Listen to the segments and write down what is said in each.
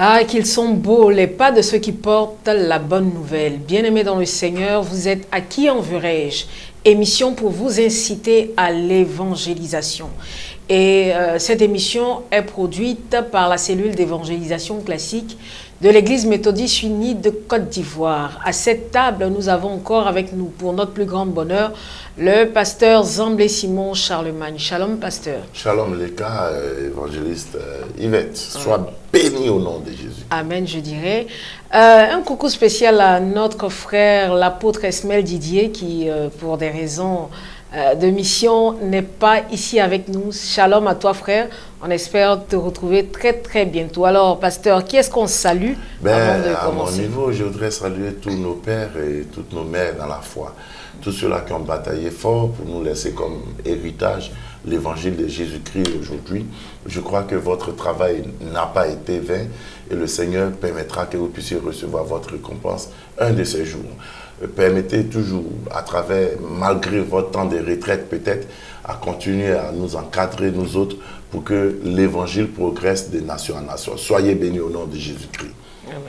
Ah, qu'ils sont beaux, les pas de ceux qui portent la bonne nouvelle. Bien-aimés dans le Seigneur, vous êtes à qui enverrai-je? Émission pour vous inciter à l'évangélisation. Et cette émission est produite par la cellule d'évangélisation classique de l'Église méthodiste unie de Côte d'Ivoire. À cette table, nous avons encore avec nous, pour notre plus grand bonheur, le pasteur Zamblé Simon Charlemagne. Shalom, pasteur. Shalom, Leka, évangéliste Yvette. Sois béni au nom de Jésus. Amen, je dirais. Un coucou spécial à notre frère, l'apôtre Esmel Didier, qui, pour des raisons de mission, n'est pas ici avec nous. Shalom à toi, frère. On espère te retrouver très, très bientôt. Alors, pasteur, qui est-ce qu'on salue avant de commencer? À mon niveau, je voudrais saluer tous nos pères et toutes nos mères dans la foi. Tous ceux-là qui ont bataillé fort pour nous laisser comme héritage l'évangile de Jésus-Christ aujourd'hui. Je crois que votre travail n'a pas été vain et le Seigneur permettra que vous puissiez recevoir votre récompense un de ces jours. Permettez toujours, à travers, malgré votre temps de retraite peut-être, à continuer à nous encadrer, nous autres, pour que l'évangile progresse de nation en nation. Soyez bénis au nom de Jésus-Christ. Amen.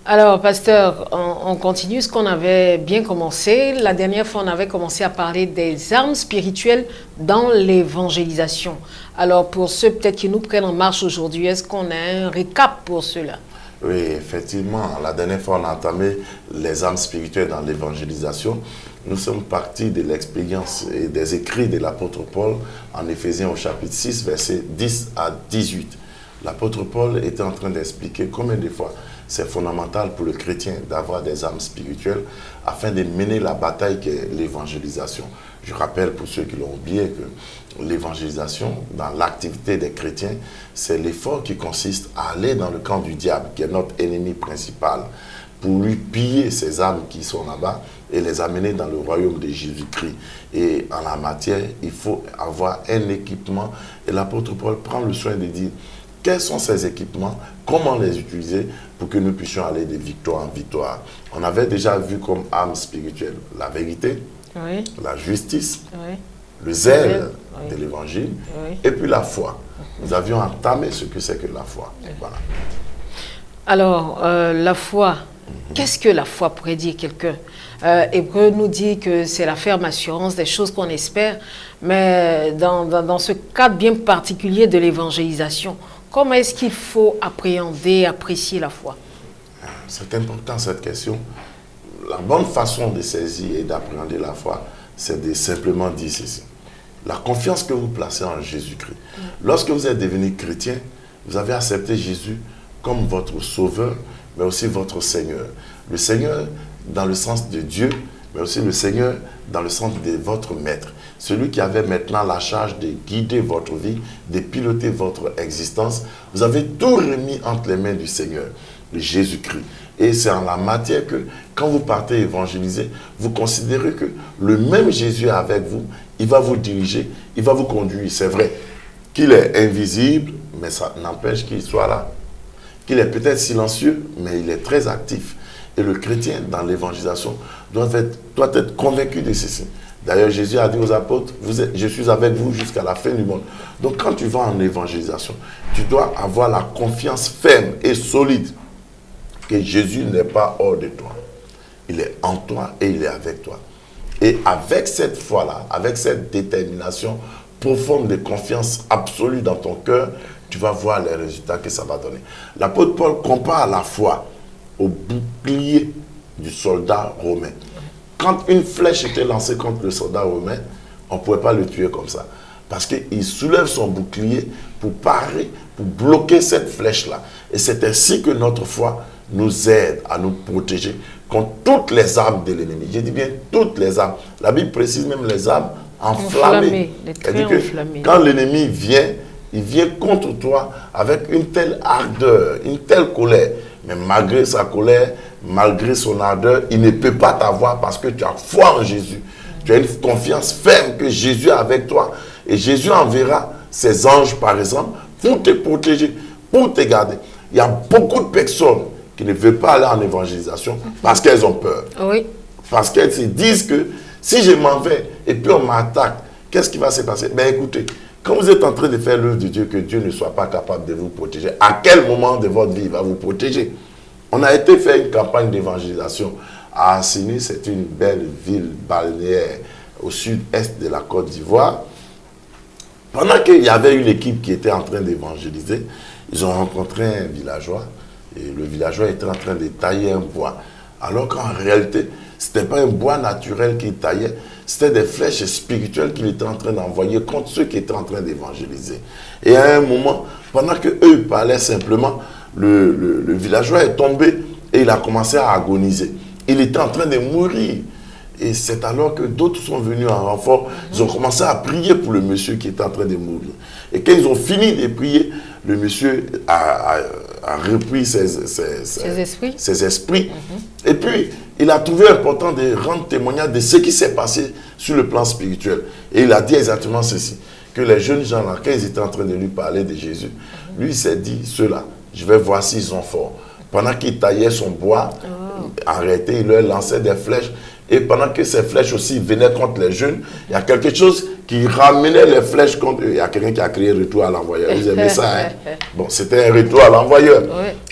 Alors, pasteur, on continue ce qu'on avait bien commencé. La dernière fois, on avait commencé à parler des armes spirituelles dans l'évangélisation. Alors, pour ceux peut-être qui nous prennent en marche aujourd'hui, est-ce qu'on a un récap pour ceux-là? Oui, effectivement. La dernière fois, on a entamé les armes spirituelles dans l'évangélisation. Nous sommes partis de l'expérience et des écrits de l'apôtre Paul en Éphésiens au chapitre 6, versets 10 à 18. L'apôtre Paul était en train d'expliquer combien de fois c'est fondamental pour le chrétien d'avoir des armes spirituelles afin de mener la bataille qu'est l'évangélisation. Je rappelle pour ceux qui l'ont oublié que l'évangélisation, dans l'activité des chrétiens, c'est l'effort qui consiste à aller dans le camp du diable, qui est notre ennemi principal, pour lui piller ses âmes qui sont là-bas et les amener dans le royaume de Jésus-Christ. Et en la matière, il faut avoir un équipement. Et l'apôtre Paul prend le soin de dire quels sont ces équipements, comment les utiliser pour que nous puissions aller de victoire en victoire. On avait déjà vu comme arme spirituelle la vérité, Oui. la justice, Oui. le zèle Oui. de l'évangile, Oui. et puis la foi. Nous avions entamé ce que c'est que la foi. Voilà. Alors, la foi, qu'est-ce que la foi pourrait dire quelqu'un? Hébreu nous dit que c'est la ferme assurance des choses qu'on espère, mais dans ce cadre bien particulier de l'évangélisation, comment est-ce qu'il faut appréhender, apprécier la foi? C'est important cette question. La bonne façon de saisir et d'appréhender la foi, c'est de simplement dire ceci. La confiance que vous placez en Jésus-Christ. Lorsque vous êtes devenu chrétien, vous avez accepté Jésus comme votre sauveur, mais aussi votre Seigneur. Le Seigneur dans le sens de Dieu, mais aussi le Seigneur dans le sens de votre maître. Celui qui avait maintenant la charge de guider votre vie, de piloter votre existence. Vous avez tout remis entre les mains du Seigneur, de Jésus-Christ. Et c'est en la matière que, quand vous partez évangéliser, vous considérez que le même Jésus est avec vous, il va vous diriger, il va vous conduire. C'est vrai qu'il est invisible, mais ça n'empêche qu'il soit là. Qu'il est peut-être silencieux, mais il est très actif. Et le chrétien, dans l'évangélisation, doit être convaincu de ceci. D'ailleurs, Jésus a dit aux apôtres, je suis avec vous jusqu'à la fin du monde. Donc, quand tu vas en évangélisation, tu dois avoir la confiance ferme et solide que Jésus n'est pas hors de toi. Il est en toi et il est avec toi. Et avec cette foi-là, avec cette détermination profonde de confiance absolue dans ton cœur, tu vas voir les résultats que ça va donner. L'apôtre Paul compare la foi au bouclier du soldat romain. Quand une flèche était lancée contre le soldat romain, on ne pouvait pas le tuer comme ça. Parce qu'il soulève son bouclier pour parer, pour bloquer cette flèche-là. Et c'est ainsi que notre foi nous aide à nous protéger contre toutes les armes de l'ennemi. Je dis bien toutes les armes. La Bible précise même les armes enflammées. C'est-à-dire que quand l'ennemi vient, il vient contre toi avec une telle ardeur, une telle colère. Mais malgré sa colère, malgré son ardeur, il ne peut pas t'avoir parce que tu as foi en Jésus. Tu as une confiance ferme que Jésus est avec toi. Et Jésus enverra ses anges, par exemple, pour te protéger, pour te garder. Il y a beaucoup de personnes qui ne veulent pas aller en évangélisation parce qu'elles ont peur. Oui. Parce qu'elles se disent que si je m'en vais et puis on m'attaque, qu'est-ce qui va se passer? Ben écoutez, quand vous êtes en train de faire l'œuvre de Dieu, que Dieu ne soit pas capable de vous protéger, à quel moment de votre vie il va vous protéger? On a été faire une campagne d'évangélisation à Assini, c'est une belle ville balnéaire au sud-est de la Côte d'Ivoire. Pendant qu'il y avait une équipe qui était en train d'évangéliser, ils ont rencontré un villageois et le villageois était en train de tailler un bois. Alors qu'en réalité, ce n'était pas un bois naturel qu'il taillait, c'était des flèches spirituelles qu'il était en train d'envoyer contre ceux qui étaient en train d'évangéliser. Et à un moment, pendant qu'eux parlaient simplement, le villageois est tombé et il a commencé à agoniser. Il était en train de mourir. Et c'est alors que d'autres sont venus en renfort. Ils ont commencé à prier pour le monsieur qui était en train de mourir. Et quand ils ont fini de prier, le monsieur a repris ses esprits. Et puis, il a trouvé important de rendre témoignage de ce qui s'est passé sur le plan spirituel. Et il a dit exactement ceci, que les jeunes gens, là, quand ils étaient en train de lui parler de Jésus, lui, il s'est dit, ceux-là, je vais voir s'ils sont forts. Pendant qu'il taillait son bois, en réalité, il leur lançait des flèches. Et pendant que ces flèches aussi venaient contre les jeunes, il y a quelque chose qui ramenait les flèches contre eux. Il y a quelqu'un qui a crié retour à l'envoyeur. Vous aimez ça, hein? Bon, c'était un retour à l'envoyeur.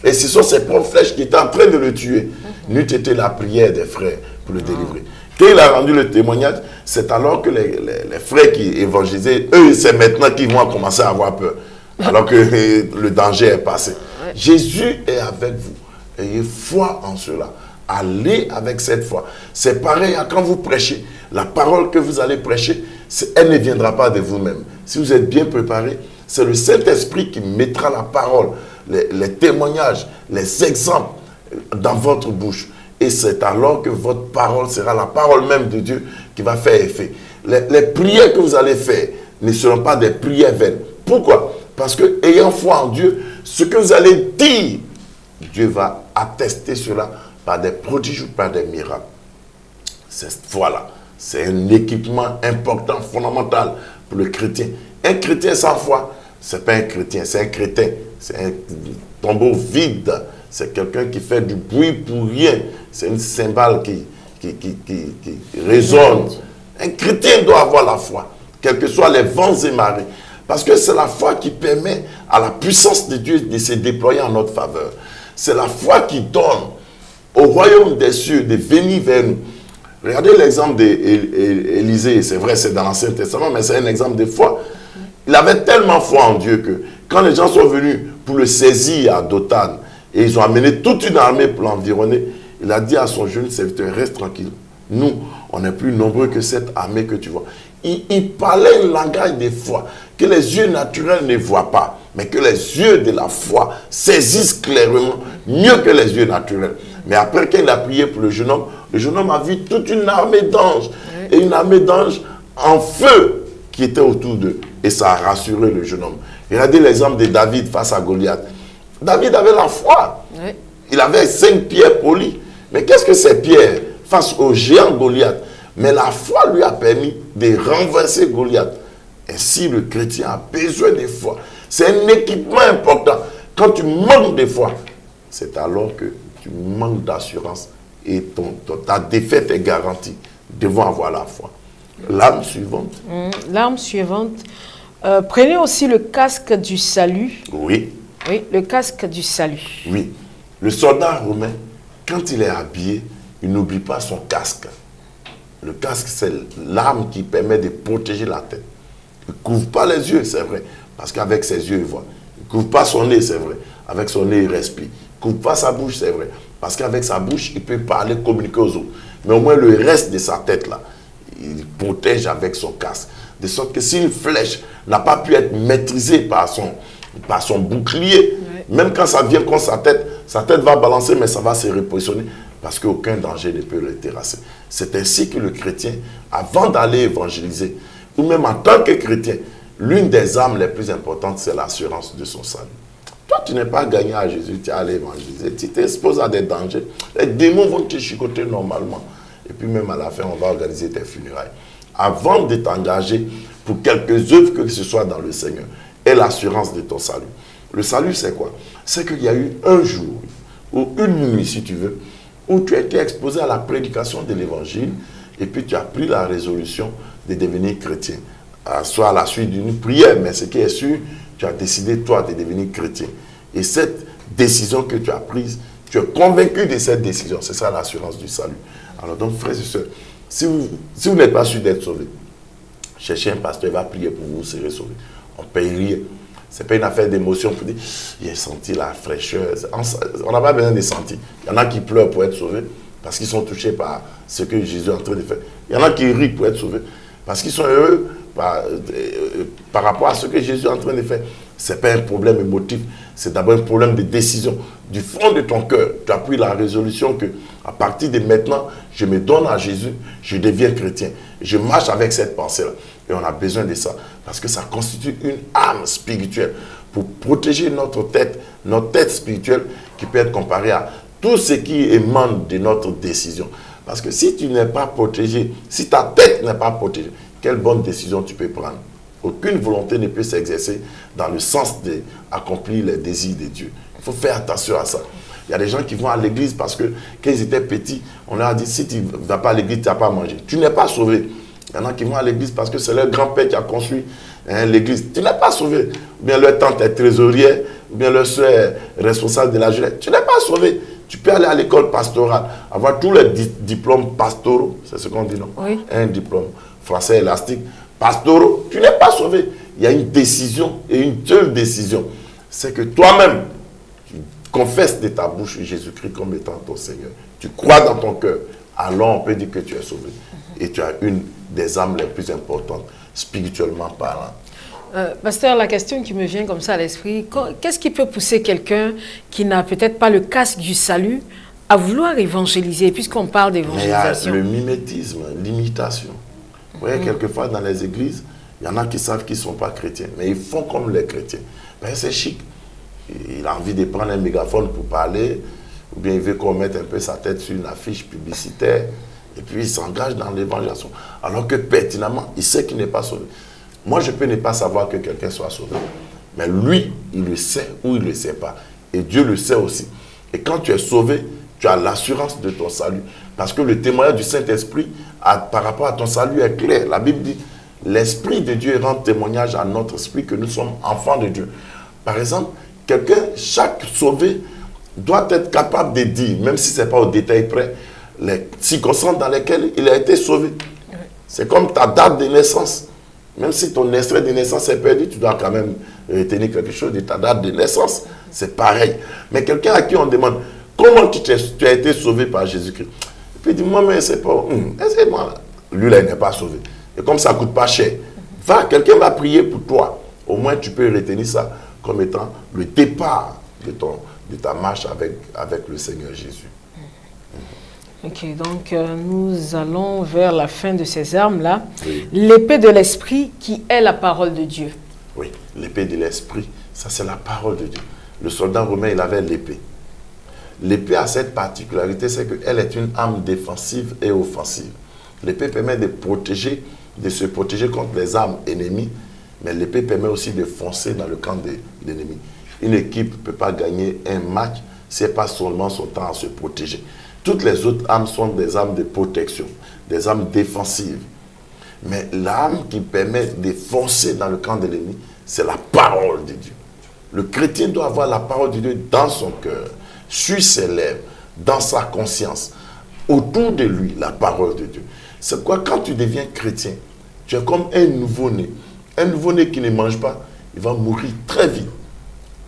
Et ce sont ces propres flèches qui étaient en train de le tuer. N'eût été la prière des frères pour le délivrer. Quand il a rendu le témoignage, c'est alors que les frères qui évangélisaient, eux, c'est maintenant qu'ils vont commencer à avoir peur. Alors que le danger est passé. Jésus est avec vous. Ayez foi en cela. Allez avec cette foi. C'est pareil quand vous prêchez. La parole que vous allez prêcher, elle ne viendra pas de vous-même. Si vous êtes bien préparé, c'est le Saint-Esprit qui mettra la parole, les témoignages, les exemples dans votre bouche. Et c'est alors que votre parole sera la parole même de Dieu qui va faire effet. Les prières que vous allez faire ne seront pas des prières vaines. Pourquoi? Parce que, ayant foi en Dieu, ce que vous allez dire, Dieu va attester cela par des prodiges ou par des miracles. Cette foi-là, c'est un équipement important, fondamental pour le chrétien. Un chrétien sans foi, ce n'est pas un chrétien, c'est un crétin. C'est un tombeau vide. C'est quelqu'un qui fait du bruit pour rien. C'est une cymbale qui résonne. Un chrétien doit avoir la foi, quels que soient les vents et marées. Parce que c'est la foi qui permet à la puissance de Dieu de se déployer en notre faveur. C'est la foi qui donne au royaume des cieux de venir vers nous. Regardez l'exemple d'Élisée. C'est vrai, c'est dans l'Ancien Testament, mais c'est un exemple de foi. Il avait tellement foi en Dieu que quand les gens sont venus pour le saisir à Dothan, et ils ont amené toute une armée pour l'environner, il a dit à son jeune serviteur, reste tranquille. Nous, on est plus nombreux que cette armée que tu vois. Il parlait un langage de foi que les yeux naturels ne voient pas, mais que les yeux de la foi saisissent clairement, mieux que les yeux naturels. Mais après qu'il a prié pour le jeune homme a vu toute une armée d'anges, et une armée d'anges en feu qui était autour d'eux. Et ça a rassuré le jeune homme. Regardez l'exemple de David face à Goliath. David avait la foi. Il avait 5 pierres polies. Mais qu'est-ce que ces pierres face au géant Goliath? Mais la foi lui a permis de renverser Goliath. Ainsi, le chrétien a besoin de foi. C'est un équipement important. Quand tu manques de foi, c'est alors que tu manques d'assurance et ta défaite est garantie. Nous devons avoir la foi. L'arme suivante. L'arme suivante. Prenez aussi le casque du salut. Oui. Oui, le casque du salut. Oui. Le soldat romain, quand il est habillé, il n'oublie pas son casque. Le casque, c'est l'arme qui permet de protéger la tête. Il ne couvre pas les yeux, c'est vrai, parce qu'avec ses yeux, il voit. Il ne couvre pas son nez, c'est vrai. Avec son nez, il respire. Il ne couvre pas sa bouche, c'est vrai. Parce qu'avec sa bouche, il peut parler, communiquer aux autres. Mais au moins, le reste de sa tête, là, il protège avec son casque. De sorte que si une flèche n'a pas pu être maîtrisée par son bouclier, même quand ça vient contre sa tête va balancer, mais ça va se repositionner parce qu'aucun danger ne peut le terrasser. C'est ainsi que le chrétien, avant d'aller évangéliser, ou même en tant que chrétien, l'une des armes les plus importantes, c'est l'assurance de son salut. Toi, tu n'es pas gagné à Jésus, tu es allé évangéliser, tu t'exposes à des dangers, les démons vont te chicoter normalement. Et puis même à la fin, on va organiser tes funérailles. Avant de t'engager pour quelques œuvres que ce soit dans le Seigneur, et l'assurance de ton salut. Le salut, c'est quoi? C'est qu'il y a eu un jour, ou une nuit, si tu veux, où tu as été exposé à la prédication de l'évangile, et puis tu as pris la résolution de devenir chrétien. soit à la suite d'une prière, mais ce qui est sûr, tu as décidé, toi, de devenir chrétien. Et cette décision que tu as prise, tu es convaincu de cette décision. C'est ça l'assurance du salut. Alors donc, frères et sœurs, si vous n'êtes pas sûr d'être sauvé, cherchez un pasteur, il va prier pour vous, vous serez sauvé. On ne paye rien. Ce n'est pas une affaire d'émotion pour dire, j'ai senti la fraîcheur. On n'a pas besoin de sentir. Il y en a qui pleurent pour être sauvés, parce qu'ils sont touchés par ce que Jésus est en train de faire. Il y en a qui rient pour être sauvés, parce qu'ils sont heureux par rapport à ce que Jésus est en train de faire. Ce n'est pas un problème émotif, c'est d'abord un problème de décision. Du fond de ton cœur, tu as pris la résolution que, à partir de maintenant, je me donne à Jésus, je deviens chrétien. Je marche avec cette pensée-là. Et on a besoin de ça, parce que ça constitue une arme spirituelle pour protéger notre tête spirituelle qui peut être comparée à tout ce qui émane de notre décision. Parce que si tu n'es pas protégé, si ta tête n'est pas protégée, quelle bonne décision tu peux prendre? Aucune volonté ne peut s'exercer dans le sens d'accomplir les désirs de Dieu. Il faut faire attention à ça. Il y a des gens qui vont à l'église parce que quand ils étaient petits, on leur a dit, si tu ne vas pas à l'église, tu n'as pas à manger. Tu n'es pas sauvé. Il y en a qui vont à l'église parce que c'est leur grand-père qui a construit l'église. Tu n'es pas sauvé. Ou bien leur tante est trésorière, ou bien leur soeur est responsable de la jeunesse. Tu n'es pas sauvé. Tu peux aller à l'école pastorale, avoir tous les diplômes pastoraux, c'est ce qu'on dit, non? Oui. Un diplôme français élastique, pastoraux, tu n'es pas sauvé. Il y a une décision, et une seule décision. C'est que toi-même, tu confesses de ta bouche Jésus-Christ comme étant ton Seigneur. Tu crois dans ton cœur. Alors on peut dire que tu es sauvé. Et tu as une des âmes les plus importantes, spirituellement parlant. Pasteur, la question qui me vient comme ça à l'esprit, qu'est-ce qui peut pousser quelqu'un qui n'a peut-être pas le casque du salut à vouloir évangéliser, puisqu'on parle d'évangélisation? Il y a le mimétisme, l'imitation. Vous voyez, quelquefois dans les églises, il y en a qui savent qu'ils ne sont pas chrétiens, mais ils font comme les chrétiens. Ben, c'est chic. Il a envie de prendre un mégaphone pour parler, ou bien il veut qu'on mette un peu sa tête sur une affiche publicitaire, et puis il s'engage dans l'évangélisation. Alors que pertinemment, il sait qu'il n'est pas sauvé. Moi, je peux ne pas savoir que quelqu'un soit sauvé. Mais lui, il le sait ou il ne le sait pas. Et Dieu le sait aussi. Et quand tu es sauvé, tu as l'assurance de ton salut. Parce que le témoignage du Saint-Esprit par rapport à ton salut est clair. La Bible dit, l'Esprit de Dieu rend témoignage à notre esprit que nous sommes enfants de Dieu. Par exemple, chaque sauvé doit être capable de dire, même si ce n'est pas au détail près, les circonstances dans lesquelles il a été sauvé. C'est comme ta date de naissance. Même si ton extrait de naissance est perdu, tu dois quand même retenir quelque chose de ta date de naissance. C'est pareil. Mais quelqu'un à qui on demande, comment tu as été sauvé par Jésus-Christ? Et puis il dit, moi, mais c'est pas... moi, lui, là, il n'est pas sauvé. Et comme ça ne coûte pas cher, quelqu'un va prier pour toi. Au moins, tu peux retenir ça comme étant le départ de ta marche avec le Seigneur Jésus. Ok, donc nous allons vers la fin de ces armes-là. Oui. L'épée de l'esprit qui est la parole de Dieu. Oui, l'épée de l'esprit, ça c'est la parole de Dieu. Le soldat romain, il avait l'épée. L'épée a cette particularité, c'est qu'elle est une arme défensive et offensive. L'épée permet de se protéger contre les armes ennemies, mais l'épée permet aussi de foncer dans le camp de l'ennemi. Une équipe ne peut pas gagner un match si elle passe seulement son temps à se protéger. Toutes les autres armes sont des armes de protection, des armes défensives. Mais l'arme qui permet de foncer dans le camp de l'ennemi, c'est la parole de Dieu. Le chrétien doit avoir la parole de Dieu dans son cœur, sur ses lèvres, dans sa conscience. Autour de lui, la parole de Dieu. C'est quoi, quand tu deviens chrétien, tu es comme un nouveau-né. Un nouveau-né qui ne mange pas, il va mourir très vite.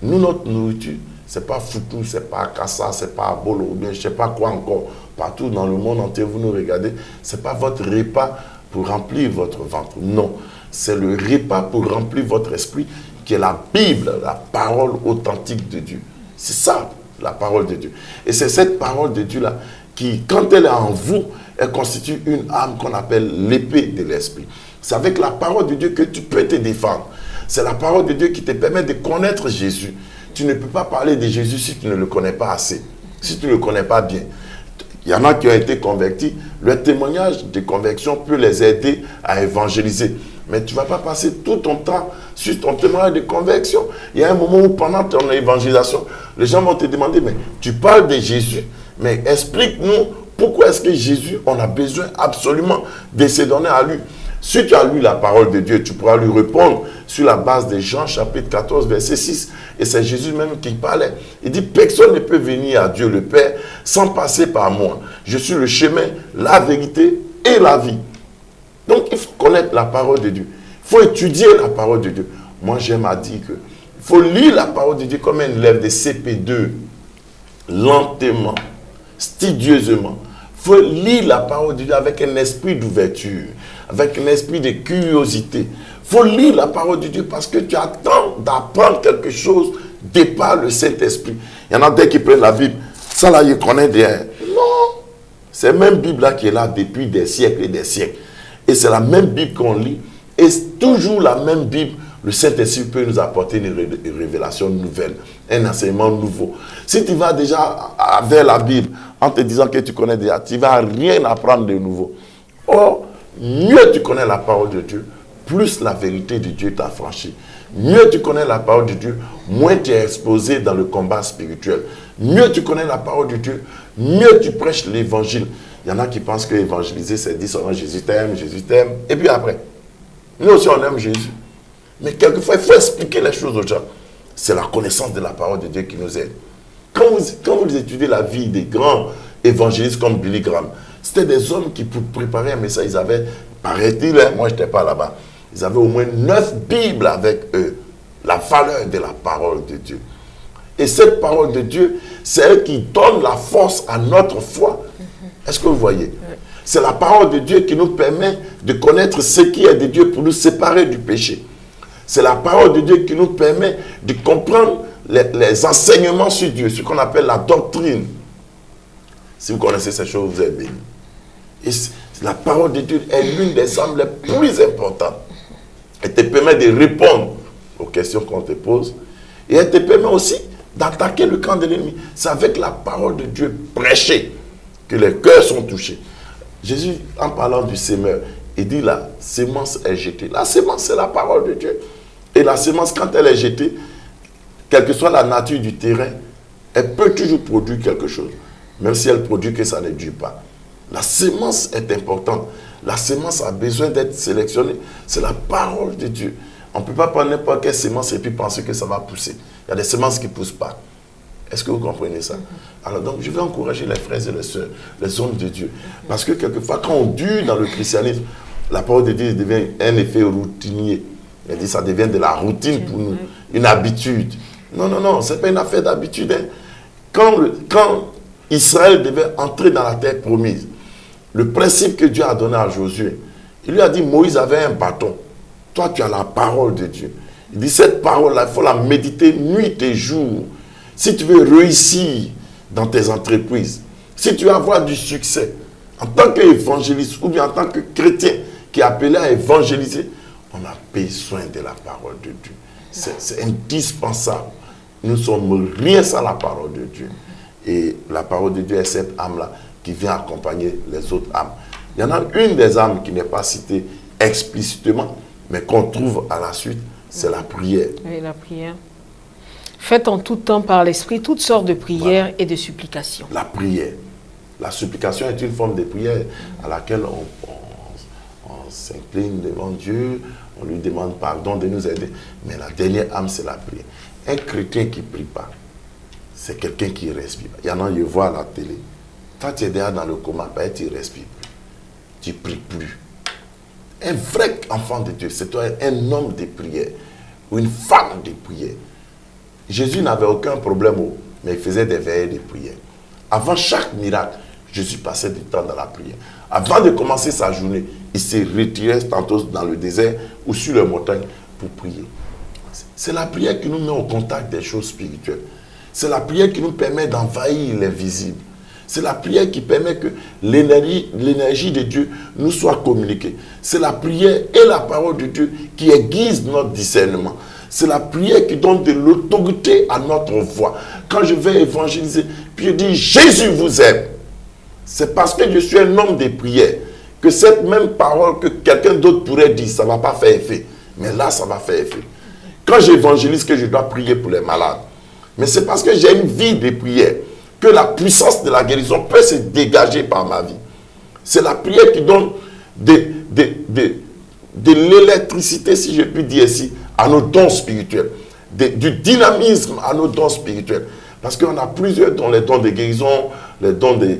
Nous, notre nourriture, ce n'est pas foutu, ce n'est pas kassa, ce n'est pas bolo, ou bien je ne sais pas quoi encore. Partout dans le monde entier, vous nous regardez, ce n'est pas votre repas pour remplir votre ventre. Non, c'est le repas pour remplir votre esprit, qui est la Bible, la parole authentique de Dieu. C'est ça, la parole de Dieu. Et c'est cette parole de Dieu-là qui, quand elle est en vous, elle constitue une arme qu'on appelle l'épée de l'esprit. C'est avec la parole de Dieu que tu peux te défendre. C'est la parole de Dieu qui te permet de connaître Jésus. Tu ne peux pas parler de Jésus si tu ne le connais pas assez, si tu ne le connais pas bien. Il y en a qui ont été convertis. Le témoignage de conversion peut les aider à évangéliser. Mais tu ne vas pas passer tout ton temps sur ton témoignage de conversion. Il y a un moment où pendant ton évangélisation, les gens vont te demander, mais tu parles de Jésus, mais explique-nous pourquoi est-ce que Jésus, on a besoin absolument de se donner à lui. Si tu as lu la parole de Dieu, tu pourras lui répondre sur la base de Jean chapitre 14, verset 6. Et c'est Jésus même qui parlait. Il dit, personne ne peut venir à Dieu le Père sans passer par moi. Je suis le chemin, la vérité et la vie. Donc, il faut connaître la parole de Dieu. Il faut étudier la parole de Dieu. Moi, j'aime à dire que il faut lire la parole de Dieu comme un élève de CP2, lentement, studieusement. Il faut lire la parole de Dieu avec un esprit d'ouverture, avec un esprit de curiosité. Il faut lire la parole de Dieu parce que tu attends d'apprendre quelque chose de par le Saint-Esprit. Il y en a des qui prennent la Bible. Ça là, ils connaissent bien. Non. C'est la même Bible là qui est là depuis des siècles et des siècles. Et c'est la même Bible qu'on lit. Et c'est toujours la même Bible. Le Saint-Esprit peut nous apporter une révélation nouvelle, un enseignement nouveau. Si tu vas déjà vers la Bible en te disant que tu connais déjà, tu ne vas rien apprendre de nouveau. Or, mieux tu connais la parole de Dieu, plus la vérité de Dieu t'a franchi. Mieux tu connais la parole de Dieu, moins tu es exposé dans le combat spirituel. Mieux tu connais la parole de Dieu, mieux tu prêches l'évangile. Il y en a qui pensent que évangéliser, c'est dire seulement Jésus t'aime, et puis après. Nous aussi, on aime Jésus. Mais quelquefois, il faut expliquer les choses aux gens. C'est la connaissance de la parole de Dieu qui nous aide. Quand vous étudiez la vie des grands évangélistes comme Billy Graham, c'était des hommes qui, pour préparer un message, ils avaient, paraît-il, moi je n'étais pas là-bas, ils avaient au moins 9 Bibles avec eux. La valeur de la parole de Dieu. Et cette parole de Dieu, c'est elle qui donne la force à notre foi. Est-ce que vous voyez? C'est la parole de Dieu qui nous permet de connaître ce qui est de Dieu pour nous séparer du péché. C'est la parole de Dieu qui nous permet de comprendre les enseignements sur Dieu, ce qu'on appelle la doctrine. Si vous connaissez ces choses, vous êtes bénis. Et la parole de Dieu est l'une des armes les plus importantes. Elle te permet de répondre aux questions qu'on te pose. Et elle te permet aussi d'attaquer le camp de l'ennemi. C'est avec la parole de Dieu prêchée que les cœurs sont touchés. Jésus, en parlant du semeur, il dit la sémence est jetée. La sémence, c'est la parole de Dieu. Et la sémence, quand elle est jetée, quelle que soit la nature du terrain, elle peut toujours produire quelque chose. Même si elle produit que ça ne dure pas. La sémence est importante. La sémence a besoin d'être sélectionnée. C'est la parole de Dieu. On ne peut pas prendre n'importe quelle sémence et puis penser que ça va pousser. Il y a des semences qui ne poussent pas. Est-ce que vous comprenez ça? Alors donc, je vais encourager les frères et les sœurs, les hommes de Dieu. Parce que quelquefois, quand on dure dans le christianisme, la parole de Dieu devient un effet routinier. Il dit ça devient de la routine pour nous, une habitude. Non, non, non, ce n'est pas une affaire d'habitude. Hein. Quand Israël devait entrer dans la terre promise, le principe que Dieu a donné à Josué, il lui a dit, Moïse avait un bâton. Toi, tu as la parole de Dieu. Il dit, cette parole-là, il faut la méditer nuit et jour. Si tu veux réussir dans tes entreprises, si tu veux avoir du succès, en tant qu'évangéliste ou bien en tant que chrétien qui est appelé à évangéliser, on a besoin de la parole de Dieu. C'est indispensable. Nous ne sommes rien sans la parole de Dieu. Et la parole de Dieu est cette âme-là qui vient accompagner les autres âmes. Il y en a une des âmes qui n'est pas citée explicitement, mais qu'on trouve à la suite, c'est la prière. Oui, la prière. Faites en tout temps par l'Esprit toutes sortes de prières et de supplications. La prière. La supplication est une forme de prière à laquelle on s'incline devant Dieu, on lui demande pardon de nous aider. Mais la dernière âme, c'est la prière. Un chrétien qui ne prie pas, c'est quelqu'un qui respire. Il y en a, je vois à la télé. Quand tu es déjà dans le coma, tu ne respires plus. Tu ne pries plus. Un vrai enfant de Dieu, c'est un homme de prière ou une femme de prière. Jésus n'avait aucun problème, mais il faisait des veillées de prière. Avant chaque miracle, Jésus passait du temps dans la prière. Avant de commencer sa journée, il se retirait tantôt dans le désert ou sur les montagnes pour prier. C'est la prière qui nous met au contact des choses spirituelles. C'est la prière qui nous permet d'envahir l'invisible. C'est la prière qui permet que l'énergie de Dieu nous soit communiquée. C'est la prière et la parole de Dieu qui aiguise notre discernement. C'est la prière qui donne de l'autorité à notre voix. Quand je vais évangéliser, puis je dis « Jésus vous aime », c'est parce que je suis un homme de prière que cette même parole que quelqu'un d'autre pourrait dire, ça ne va pas faire effet. Mais là, ça va faire effet. Quand j'évangélise que je dois prier pour les malades, mais c'est parce que j'ai une vie de prière que la puissance de la guérison peut se dégager par ma vie. C'est la prière qui donne de l'électricité, si je puis dire ainsi, à nos dons spirituels, du dynamisme à nos dons spirituels. Parce qu'on a plusieurs dons, les dons de guérison, les dons de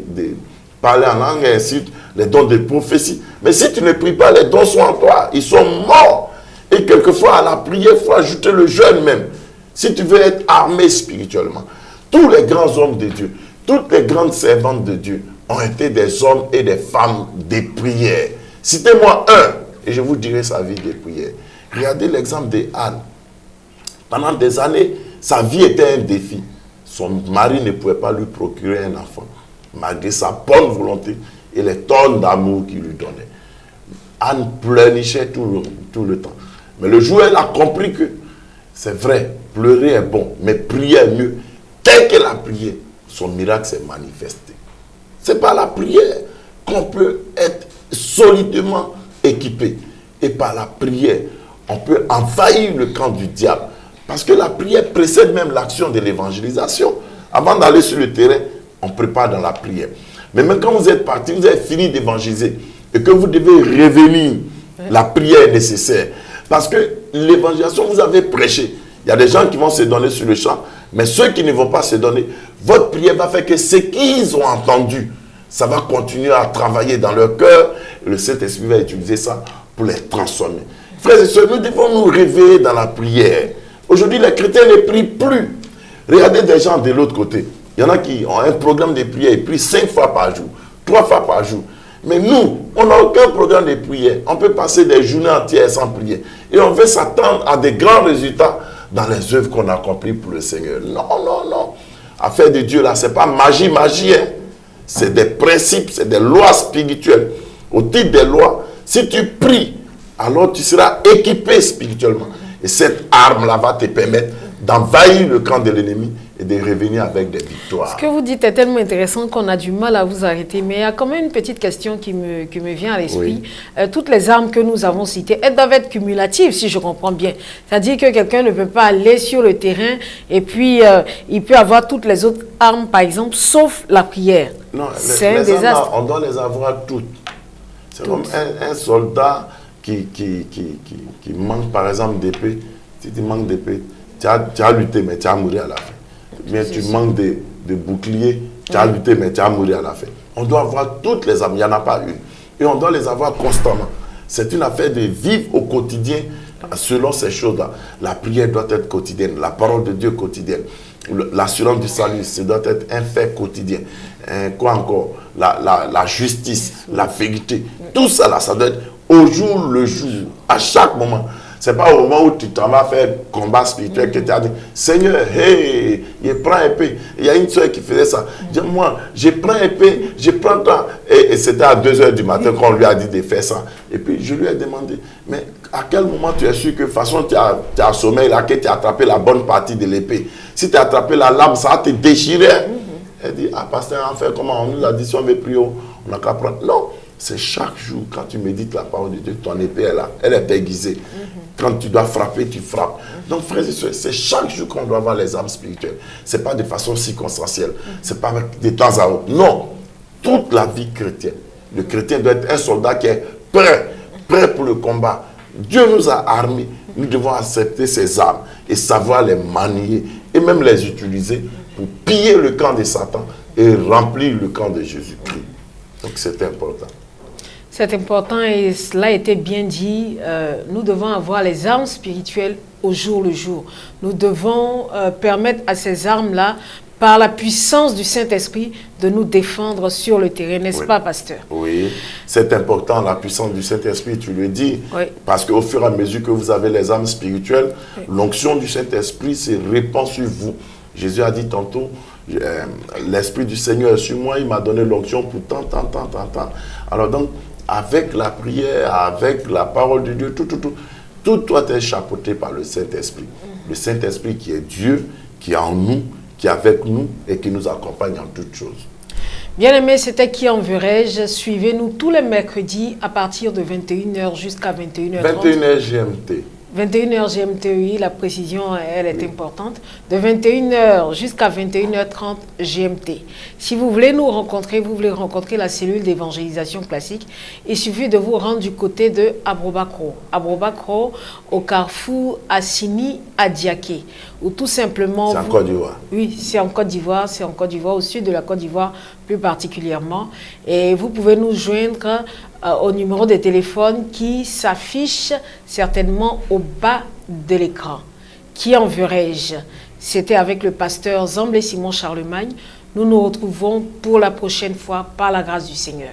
parler en langue, et ainsi, les dons de prophétie. Mais si tu ne pries pas, les dons sont en toi, ils sont morts. Et quelquefois, à la prière, il faut ajouter le jeûne même. Si tu veux être armé spirituellement. Tous les grands hommes de Dieu, toutes les grandes servantes de Dieu ont été des hommes et des femmes de prière. Citez-moi un, et je vous dirai sa vie de prière. Regardez l'exemple d'Anne. Pendant des années, sa vie était un défi. Son mari ne pouvait pas lui procurer un enfant, malgré sa bonne volonté et les tonnes d'amour qu'il lui donnait. Anne pleurnichait tout le temps. Mais le jour où elle a compris que c'est vrai, pleurer est bon, mais prier est mieux. Dès qu'elle a prié, son miracle s'est manifesté. C'est par la prière qu'on peut être solidement équipé. Et par la prière, on peut envahir le camp du diable. Parce que la prière précède même l'action de l'évangélisation. Avant d'aller sur le terrain, on prépare dans la prière. Mais même quand vous êtes parti, vous avez fini d'évangéliser et que vous devez revenir, la prière est nécessaire. Parce que l'évangélisation, vous avez prêché. Il y a des gens qui vont se donner sur le champ, mais ceux qui ne vont pas se donner, votre prière va faire que ce qu'ils ont entendu, ça va continuer à travailler dans leur cœur. Et le Saint-Esprit va utiliser ça pour les transformer. Frères et sœurs, nous devons nous réveiller dans la prière. Aujourd'hui, les chrétiens ne prient plus. Regardez des gens de l'autre côté. Il y en a qui ont un programme de prière, ils prient 5 fois par jour, 3 fois par jour. Mais nous, on n'a aucun programme de prière. On peut passer des journées entières sans prier. Et on veut s'attendre à des grands résultats dans les œuvres qu'on accomplit pour le Seigneur. Non, non, non. Affaire de Dieu, là, ce n'est pas magie, hein. C'est des principes, c'est des lois spirituelles. Au titre des lois, si tu pries, alors tu seras équipé spirituellement. Et cette arme-là va te permettre d'envahir le camp de l'ennemi et de revenir avec des victoires. Ce que vous dites est tellement intéressant qu'on a du mal à vous arrêter. Mais il y a quand même une petite question qui me vient à l'esprit. Oui. Toutes les armes que nous avons citées, elles doivent être cumulatives, si je comprends bien. C'est-à-dire que quelqu'un ne peut pas aller sur le terrain et puis il peut avoir toutes les autres armes, par exemple, sauf la prière. Non, c'est un désastre. On doit les avoir toutes. C'est comme un soldat qui manque, par exemple, d'épée. Si tu manques d'épée, tu as lutté, mais tu as mouru à la fin. Bien, tu manques de bouclier, tu as lutté, mais tu as mouru à la fin. On doit avoir toutes les armes, il n'y en a pas une. Et on doit les avoir constamment. C'est une affaire de vivre au quotidien selon ces choses-là. La prière doit être quotidienne, la parole de Dieu quotidienne. L'assurance du salut, ça doit être un fait quotidien. Quoi encore? La justice, la vérité. Tout ça, là, ça doit être au jour le jour, à chaque moment. Ce n'est pas au moment où tu t'en vas faire combat spirituel que tu as dit, Seigneur, hey, je prends épée. Il y a une soeur qui faisait ça. Dis-moi, je prends épée, je prends temps. Et c'était à 2 h du matin qu'on lui a dit de faire ça. Et puis je lui ai demandé, mais à quel moment tu es sûr que de toute façon tu as sommeil là, que tu as attrapé la bonne partie de l'épée? Si tu as attrapé la lame, ça va te déchirer. Elle dit, ah pasteur, en fait, comment on nous a dit si on veut prier, on n'a qu'à prendre. Non. C'est chaque jour, quand tu médites la parole de Dieu, ton épée est là, elle est aiguisée. Quand tu dois frapper, tu frappes. Donc, frères et sœurs, c'est chaque jour qu'on doit avoir les armes spirituelles. Ce n'est pas de façon circonstancielle. Ce n'est pas de temps à autre. Non. Toute la vie chrétienne. Le chrétien doit être un soldat qui est prêt pour le combat. Dieu nous a armés. Nous devons accepter ces armes et savoir les manier et même les utiliser pour piller le camp de Satan et remplir le camp de Jésus-Christ. Donc, c'est important. C'est important et cela a été bien dit. Nous devons avoir les armes spirituelles au jour le jour. Nous devons permettre à ces armes-là, par la puissance du Saint-Esprit, de nous défendre sur le terrain, n'est-ce pas, pasteur? Oui, c'est important, la puissance du Saint-Esprit, tu le dis. Oui. Parce qu'au fur et à mesure que vous avez les armes spirituelles, l'onction du Saint-Esprit se répand sur vous. Jésus a dit tantôt, l'Esprit du Seigneur est sur moi, il m'a donné l'onction pour tant. Alors donc, avec la prière, avec la parole de Dieu, tout doit être chapeauté par le Saint-Esprit. Le Saint-Esprit qui est Dieu, qui est en nous, qui est avec nous et qui nous accompagne en toutes choses. Bien-aimés, c'était Qui en verrai-je? Suivez-nous tous les mercredis à partir de 21 h jusqu'à 21 h 30. 21 h GMT. 21h GMT, oui, la précision, elle est importante. De 21h jusqu'à 21h30 GMT. Si vous voulez nous rencontrer, vous voulez rencontrer la cellule d'évangélisation classique, il suffit de vous rendre du côté de Abrobakro. Abrobakro, au carrefour Assini à Diaké. Ou tout simplement... C'est en Côte d'Ivoire. Oui, c'est en Côte d'Ivoire, au sud de la Côte d'Ivoire plus particulièrement. Et vous pouvez nous joindre au numéro de téléphone qui s'affiche certainement au bas de l'écran. Qui enverrai-je? C'était avec le pasteur Zamblé Simon Charlemagne. Nous nous retrouvons pour la prochaine fois par la grâce du Seigneur.